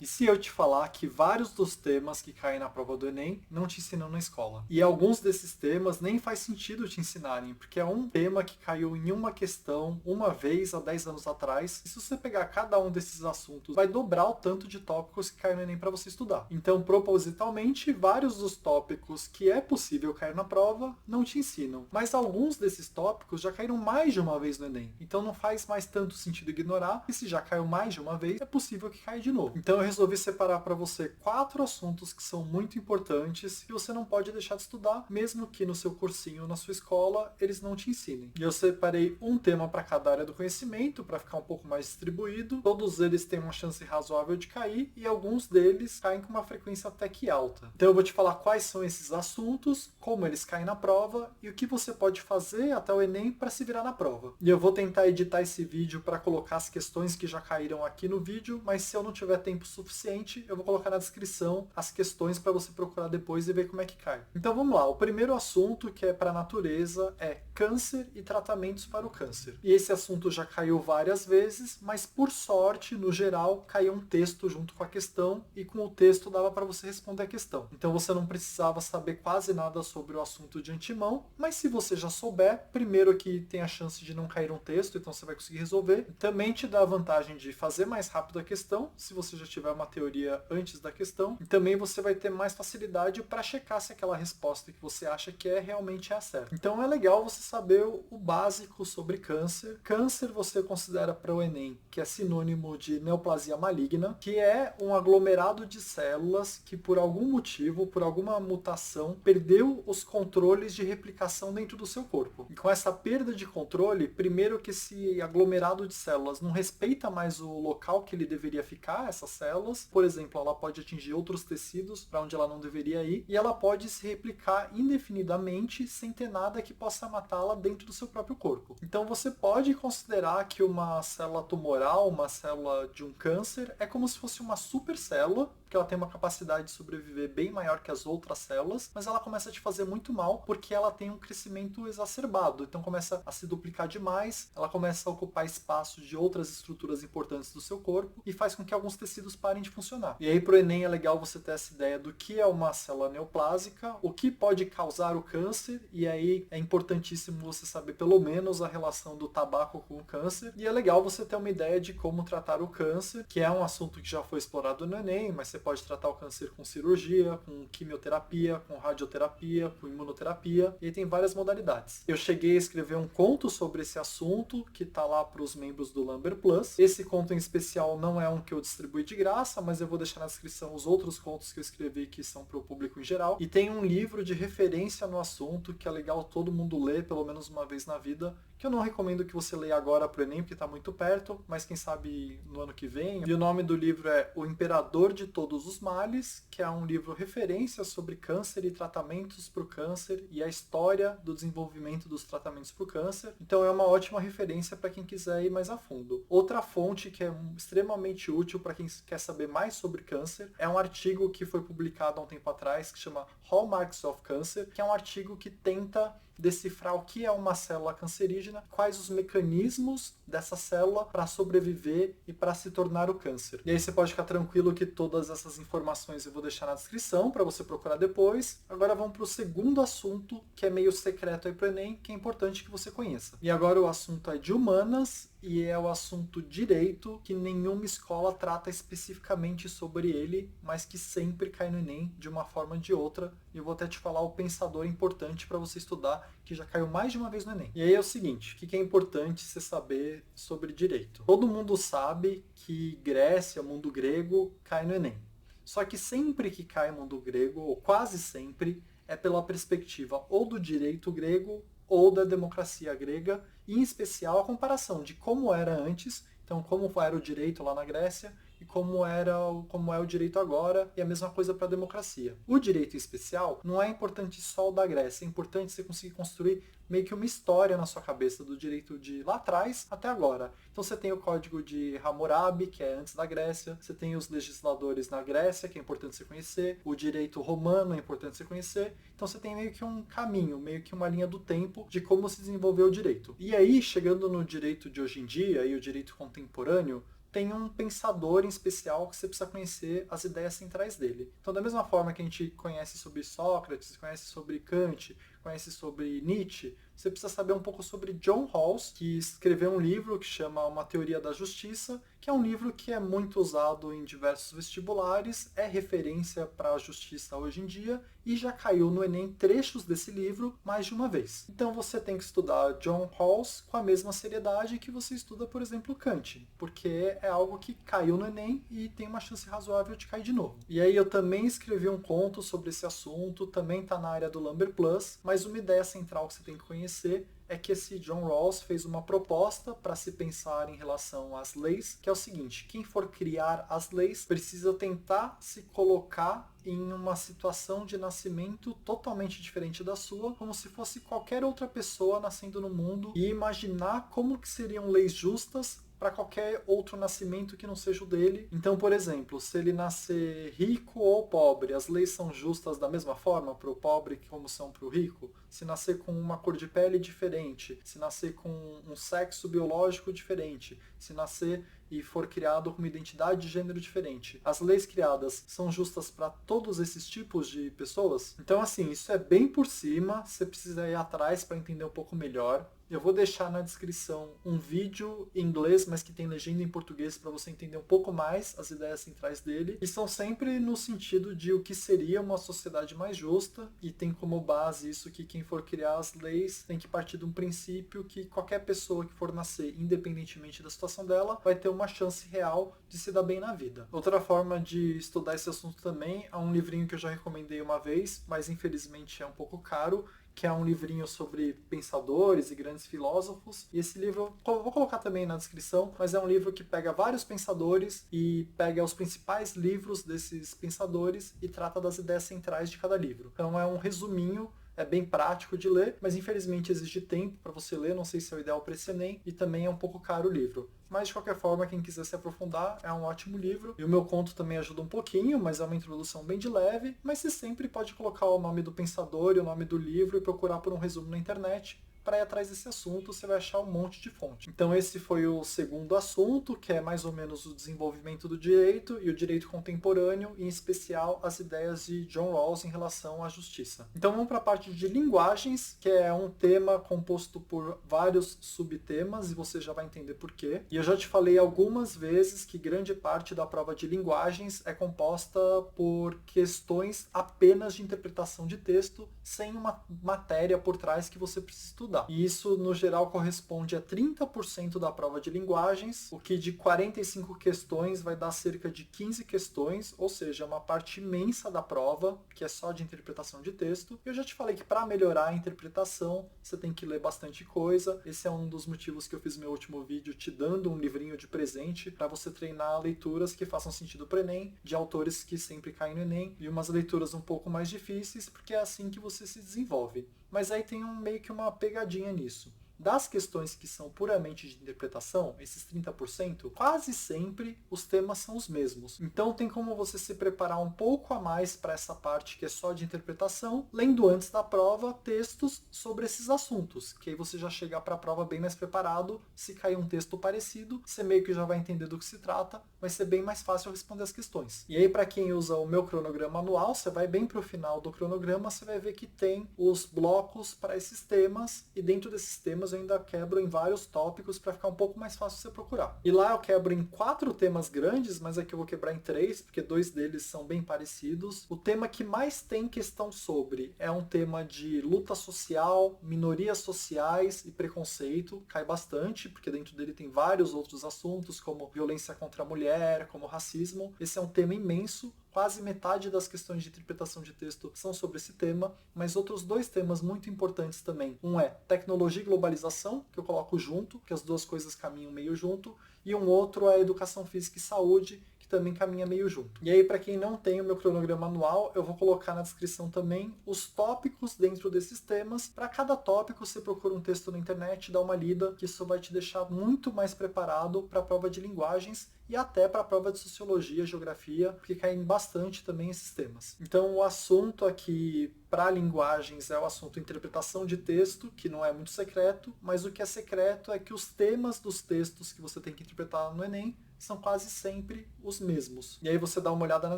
E se eu te falar que vários dos temas que caem na prova do Enem não te ensinam na escola? E alguns desses temas nem faz sentido te ensinarem, porque é um tema que caiu em uma questão uma vez há 10 anos atrás. E se você pegar cada um desses assuntos, vai dobrar o tanto de tópicos que caiu no Enem para você estudar. Então, propositalmente, vários dos tópicos que é possível cair na prova não te ensinam. Mas alguns desses tópicos já caíram mais de uma vez no Enem. Então não faz mais tanto sentido ignorar, e se já caiu mais de uma vez, é possível que caia de novo. Então eu resolvi separar para você 4 assuntos que são muito importantes e você não pode deixar de estudar, mesmo que no seu cursinho ou na sua escola eles não te ensinem. E eu separei um tema para cada área do conhecimento, para ficar um pouco mais distribuído. Todos eles têm uma chance razoável de cair e alguns deles caem com uma frequência até que alta. Então eu vou te falar quais são esses assuntos, como eles caem na prova e o que você pode fazer até o Enem para se virar na prova. E eu vou tentar editar esse vídeo para colocar as questões que já caíram aqui no vídeo, mas se eu não tiver tempo suficiente, eu vou colocar na descrição as questões para você procurar depois e ver como é que cai. Então vamos lá, o primeiro assunto que é para a natureza é câncer e tratamentos para o câncer. E esse assunto já caiu várias vezes, mas por sorte, no geral, caiu um texto junto com a questão e com o texto dava para você responder a questão. Então você não precisava saber quase nada sobre o assunto de antemão, mas se você já souber, primeiro que tem a chance de não cair um texto, então você vai conseguir resolver. Também te dá a vantagem de fazer mais rápido a questão, se você já tiver uma teoria antes da questão. E também você vai ter mais facilidade para checar se aquela resposta que você acha que é realmente é a certa. Então é legal você saber o básico sobre câncer. Câncer você considera para o Enem que é sinônimo de neoplasia maligna, que é um aglomerado de células que por algum motivo, por alguma mutação, perdeu os controles de replicação dentro do seu corpo. E com essa perda de controle, primeiro que esse aglomerado de células não respeita mais o local que ele deveria ficar, essas células. Por exemplo, ela pode atingir outros tecidos para onde ela não deveria ir, e ela pode se replicar indefinidamente sem ter nada que possa matá-la dentro do seu próprio corpo. Então você pode considerar que uma célula tumoral, uma célula de um câncer, é como se fosse uma supercélula, que ela tem uma capacidade de sobreviver bem maior que as outras células, mas ela começa a te fazer muito mal porque ela tem um crescimento exacerbado. Então começa a se duplicar demais, ela começa a ocupar espaço de outras estruturas importantes do seu corpo e faz com que alguns tecidos parem de funcionar. E aí pro Enem é legal você ter essa ideia do que é uma célula neoplásica, o que pode causar o câncer, e aí é importantíssimo você saber pelo menos a relação do tabaco com o câncer. E é legal você ter uma ideia de como tratar o câncer, que é um assunto que já foi explorado no Enem, mas você pode tratar o câncer com cirurgia, com quimioterapia, com radioterapia, com imunoterapia, e aí tem várias modalidades. Eu cheguei a escrever um conto sobre esse assunto, que está lá para os membros do Lumber Plus. Esse conto em especial não é um que eu distribuí de graça, mas eu vou deixar na descrição os outros contos que eu escrevi que são para o público em geral. E tem um livro de referência no assunto, que é legal todo mundo ler pelo menos uma vez na vida, que eu não recomendo que você leia agora pro Enem, porque está muito perto, mas quem sabe no ano que vem. E o nome do livro é O Imperador de Todos os Males, que é um livro referência sobre câncer e tratamentos para o câncer e a história do desenvolvimento dos tratamentos para o câncer. Então é uma ótima referência para quem quiser ir mais a fundo. Outra fonte que é extremamente útil para quem quer saber mais sobre câncer é um artigo que foi publicado há um tempo atrás, que chama Hallmarks of Cancer, que é um artigo que tenta decifrar o que é uma célula cancerígena, quais os mecanismos dessa célula para sobreviver e para se tornar o câncer. E aí você pode ficar tranquilo que todas essas informações eu vou deixar na descrição para você procurar depois. Agora vamos para o segundo assunto, que é meio secreto aí para o Enem, que é importante que você conheça. E agora o assunto é de humanas, e é o assunto direito, que nenhuma escola trata especificamente sobre ele, mas que sempre cai no Enem de uma forma ou de outra. E eu vou até te falar o pensador importante para você estudar, que já caiu mais de uma vez no Enem. E aí é o seguinte, o que é importante você saber sobre direito? Todo mundo sabe que Grécia, mundo grego, cai no Enem. Só que sempre que cai mundo grego, ou quase sempre, é pela perspectiva ou do direito grego ou da democracia grega, e em especial a comparação de como era antes, então como era o direito lá na Grécia e como é o direito agora, e a mesma coisa para a democracia. O direito em especial não é importante só o da Grécia, é importante você conseguir construir meio que uma história na sua cabeça do direito de lá atrás até agora. Então você tem o Código de Hammurabi, que é antes da Grécia, você tem os legisladores na Grécia, que é importante você conhecer, o direito romano é importante você conhecer, então você tem meio que um caminho, meio que uma linha do tempo de como se desenvolveu o direito. E aí, chegando no direito de hoje em dia e o direito contemporâneo, tem um pensador em especial que você precisa conhecer as ideias centrais dele. Então, da mesma forma que a gente conhece sobre Sócrates, conhece sobre Kant, conhece sobre Nietzsche, você precisa saber um pouco sobre John Rawls, que escreveu um livro que chama Uma Teoria da Justiça, que é um livro que é muito usado em diversos vestibulares, é referência para a justiça hoje em dia e já caiu no Enem trechos desse livro mais de uma vez. Então você tem que estudar John Rawls com a mesma seriedade que você estuda, por exemplo, Kant, porque é algo que caiu no Enem e tem uma chance razoável de cair de novo. E aí eu também escrevi um conto sobre esse assunto, também está na área do Lumber Plus, mas uma ideia central que você tem que conhecer é que esse John Rawls fez uma proposta para se pensar em relação às leis, que é o seguinte: quem for criar as leis precisa tentar se colocar em uma situação de nascimento totalmente diferente da sua, como se fosse qualquer outra pessoa nascendo no mundo, e imaginar como que seriam leis justas para qualquer outro nascimento que não seja o dele. Então, por exemplo, se ele nascer rico ou pobre, as leis são justas da mesma forma para o pobre como são para o rico? Se nascer com uma cor de pele diferente, se nascer com um sexo biológico diferente, se nascer e for criado com uma identidade de gênero diferente, as leis criadas são justas para todos esses tipos de pessoas? Então, assim, isso é bem por cima, você precisa ir atrás para entender um pouco melhor. Eu vou deixar na descrição um vídeo em inglês, mas que tem legenda em português para você entender um pouco mais as ideias centrais dele. E são sempre no sentido de o que seria uma sociedade mais justa, e tem como base isso que quem for criar as leis tem que partir de um princípio que qualquer pessoa que for nascer, independentemente da situação dela, vai ter uma chance real de se dar bem na vida. Outra forma de estudar esse assunto também é um livrinho que eu já recomendei uma vez, mas infelizmente é um pouco caro, que é um livrinho sobre pensadores e grandes filósofos. E esse livro, vou colocar também na descrição, mas é um livro que pega vários pensadores e pega os principais livros desses pensadores e trata das ideias centrais de cada livro. Então é um resuminho, é bem prático de ler, mas infelizmente exige tempo para você ler, não sei se é o ideal para esse Enem, e também é um pouco caro o livro. Mas de qualquer forma, quem quiser se aprofundar, é um ótimo livro. E o meu conto também ajuda um pouquinho, mas é uma introdução bem de leve, mas você sempre pode colocar o nome do pensador e o nome do livro e procurar por um resumo na internet. Para ir atrás desse assunto, você vai achar um monte de fonte. Então esse foi o segundo assunto, que é mais ou menos o desenvolvimento do direito e o direito contemporâneo, e em especial as ideias de John Rawls em relação à justiça. Então vamos para a parte de linguagens, que é um tema composto por vários subtemas, e você já vai entender por quê. E eu já te falei algumas vezes que grande parte da prova de linguagens é composta por questões apenas de interpretação de texto, sem uma matéria por trás que você precisa estudar. E isso, no geral, corresponde a 30% da prova de linguagens, o que de 45 questões vai dar cerca de 15 questões, ou seja, uma parte imensa da prova, que é só de interpretação de texto. Eu já te falei que para melhorar a interpretação, você tem que ler bastante coisa. Esse é um dos motivos que eu fiz meu último vídeo te dando um livrinho de presente para você treinar leituras que façam sentido para o Enem, de autores que sempre caem no Enem, e umas leituras um pouco mais difíceis, porque é assim que você se desenvolve. Mas aí tem meio que uma pegadinha nisso. Das questões que são puramente de interpretação, esses 30%, quase sempre os temas são os mesmos. Então tem como você se preparar um pouco a mais para essa parte que é só de interpretação, lendo antes da prova textos sobre esses assuntos, que aí você já chega para a prova bem mais preparado. Se cair um texto parecido, você meio que já vai entender do que se trata, vai ser bem mais fácil responder as questões. E aí, para quem usa o meu cronograma anual, você vai bem para o final do cronograma, você vai ver que tem os blocos para esses temas, e dentro desses temas eu ainda quebro em vários tópicos para ficar um pouco mais fácil você procurar. E lá eu quebro em 4 temas grandes, mas aqui eu vou quebrar em 3, porque 2 deles são bem parecidos. O tema que mais tem questão sobre é um tema de luta social, minorias sociais e preconceito. Cai bastante, porque dentro dele tem vários outros assuntos, como violência contra a mulher, como racismo. Esse é um tema imenso. Quase metade das questões de interpretação de texto são sobre esse tema, mas outros 2 temas muito importantes também. Um é tecnologia e globalização, que eu coloco junto, que as duas coisas caminham meio junto, e um outro é educação física e saúde, que também caminha meio junto. E aí, para quem não tem o meu cronograma anual, eu vou colocar na descrição também os tópicos dentro desses temas. Para cada tópico, você procura um texto na internet, dá uma lida, que isso vai te deixar muito mais preparado para a prova de linguagens, e até para a prova de Sociologia, Geografia, porque caem bastante também esses temas. Então o assunto aqui para linguagens é o assunto interpretação de texto, que não é muito secreto, mas o que é secreto é que os temas dos textos que você tem que interpretar no Enem são quase sempre os mesmos. E aí você dá uma olhada na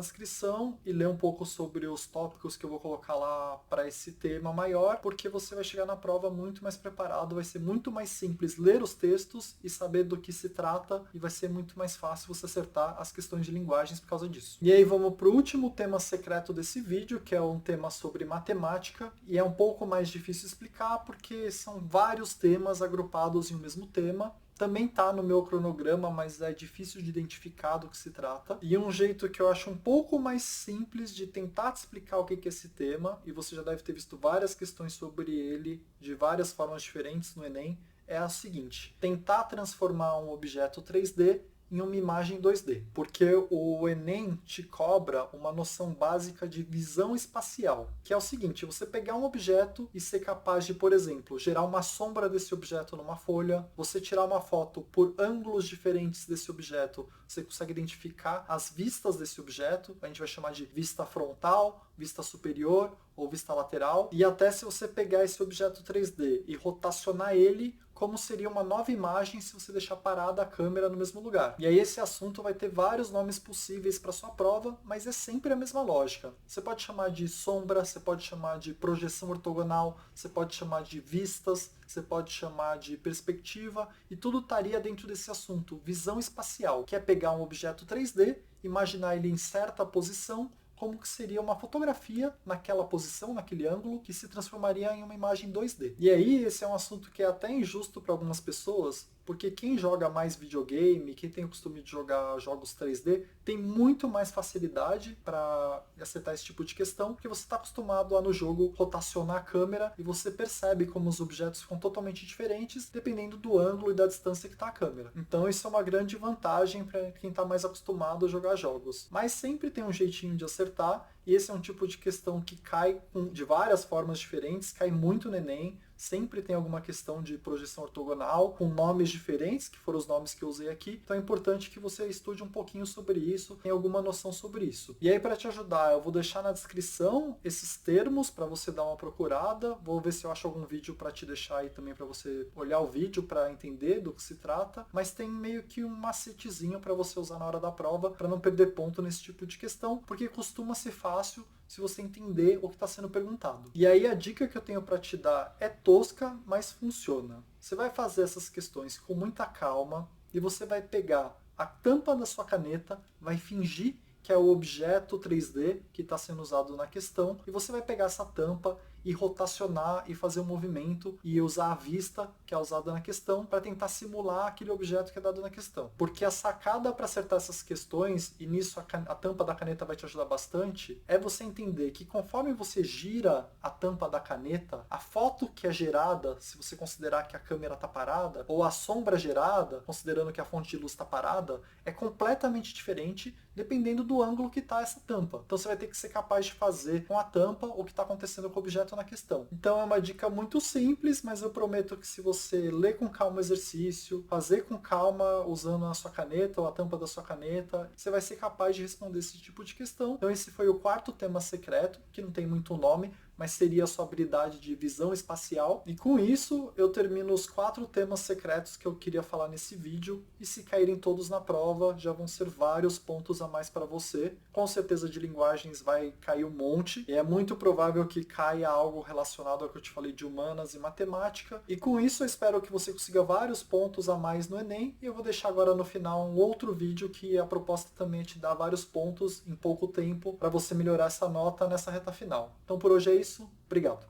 descrição e lê um pouco sobre os tópicos que eu vou colocar lá para esse tema maior, porque você vai chegar na prova muito mais preparado, vai ser muito mais simples ler os textos e saber do que se trata, e vai ser muito mais fácil você acertar as questões de linguagens por causa disso. E aí vamos para o último tema secreto desse vídeo, que é um tema sobre matemática, e é um pouco mais difícil explicar porque são vários temas agrupados em um mesmo tema. Também está no meu cronograma, mas é difícil de identificar do que se trata. E um jeito que eu acho um pouco mais simples de tentar te explicar o que é esse tema, e você já deve ter visto várias questões sobre ele de várias formas diferentes no Enem, é a seguinte: tentar transformar um objeto 3D em uma imagem 2D, porque o Enem te cobra uma noção básica de visão espacial, que é o seguinte: você pegar um objeto e ser capaz de, por exemplo, gerar uma sombra desse objeto numa folha, você tirar uma foto por ângulos diferentes desse objeto, você consegue identificar as vistas desse objeto, a gente vai chamar de vista frontal, vista superior ou vista lateral, e até se você pegar esse objeto 3D e rotacionar ele, como seria uma nova imagem se você deixar parada a câmera no mesmo lugar. E aí esse assunto vai ter vários nomes possíveis para sua prova, mas é sempre a mesma lógica. Você pode chamar de sombra, você pode chamar de projeção ortogonal, você pode chamar de vistas, você pode chamar de perspectiva, e tudo estaria dentro desse assunto, visão espacial, que é pegar um objeto 3D, imaginar ele em certa posição, como que seria uma fotografia naquela posição, naquele ângulo, que se transformaria em uma imagem 2D. E aí, esse é um assunto que é até injusto para algumas pessoas, porque quem joga mais videogame, quem tem o costume de jogar jogos 3D, tem muito mais facilidade para acertar esse tipo de questão, porque você está acostumado a no jogo rotacionar a câmera e você percebe como os objetos ficam totalmente diferentes dependendo do ângulo e da distância que está a câmera. Então isso é uma grande vantagem para quem está mais acostumado a jogar jogos. Mas sempre tem um jeitinho de acertar, e esse é um tipo de questão que cai de várias formas diferentes, cai muito no Enem. Sempre tem alguma questão de projeção ortogonal, com nomes diferentes, que foram os nomes que eu usei aqui. Então é importante que você estude um pouquinho sobre isso, tenha alguma noção sobre isso. E aí, para te ajudar, eu vou deixar na descrição esses termos para você dar uma procurada. Vou ver se eu acho algum vídeo para te deixar aí também, para você olhar o vídeo para entender do que se trata. Mas tem meio que um macetezinho para você usar na hora da prova, para não perder ponto nesse tipo de questão, porque costuma ser fácil se você entender o que está sendo perguntado. E aí a dica que eu tenho para te dar é tosca, mas funciona. Você vai fazer essas questões com muita calma e você vai pegar a tampa da sua caneta, vai fingir que é o objeto 3D que está sendo usado na questão, e você vai pegar essa tampa e rotacionar e fazer um movimento e usar a vista que é usada na questão para tentar simular aquele objeto que é dado na questão. Porque a sacada para acertar essas questões, e nisso a tampa da caneta vai te ajudar bastante, é você entender que conforme você gira a tampa da caneta, a foto que é gerada, se você considerar que a câmera está parada, ou a sombra gerada, considerando que a fonte de luz está parada, é completamente diferente dependendo do ângulo que está essa tampa. Então você vai ter que ser capaz de fazer com a tampa o que está acontecendo com o objeto na questão. Então é uma dica muito simples, mas eu prometo que se você ler com calma o exercício, fazer com calma usando a sua caneta ou a tampa da sua caneta, você vai ser capaz de responder esse tipo de questão. Então esse foi o quarto tema secreto, que não tem muito nome, mas seria a sua habilidade de visão espacial. E com isso, eu termino os 4 temas secretos que eu queria falar nesse vídeo, e se caírem todos na prova, já vão ser vários pontos a mais para você. Com certeza de linguagens vai cair um monte, e é muito provável que caia algo relacionado ao que eu te falei de humanas e matemática. E com isso, eu espero que você consiga vários pontos a mais no Enem, e eu vou deixar agora no final um outro vídeo que a proposta também é te dar vários pontos em pouco tempo, para você melhorar essa nota nessa reta final. Então por hoje é isso. Obrigado.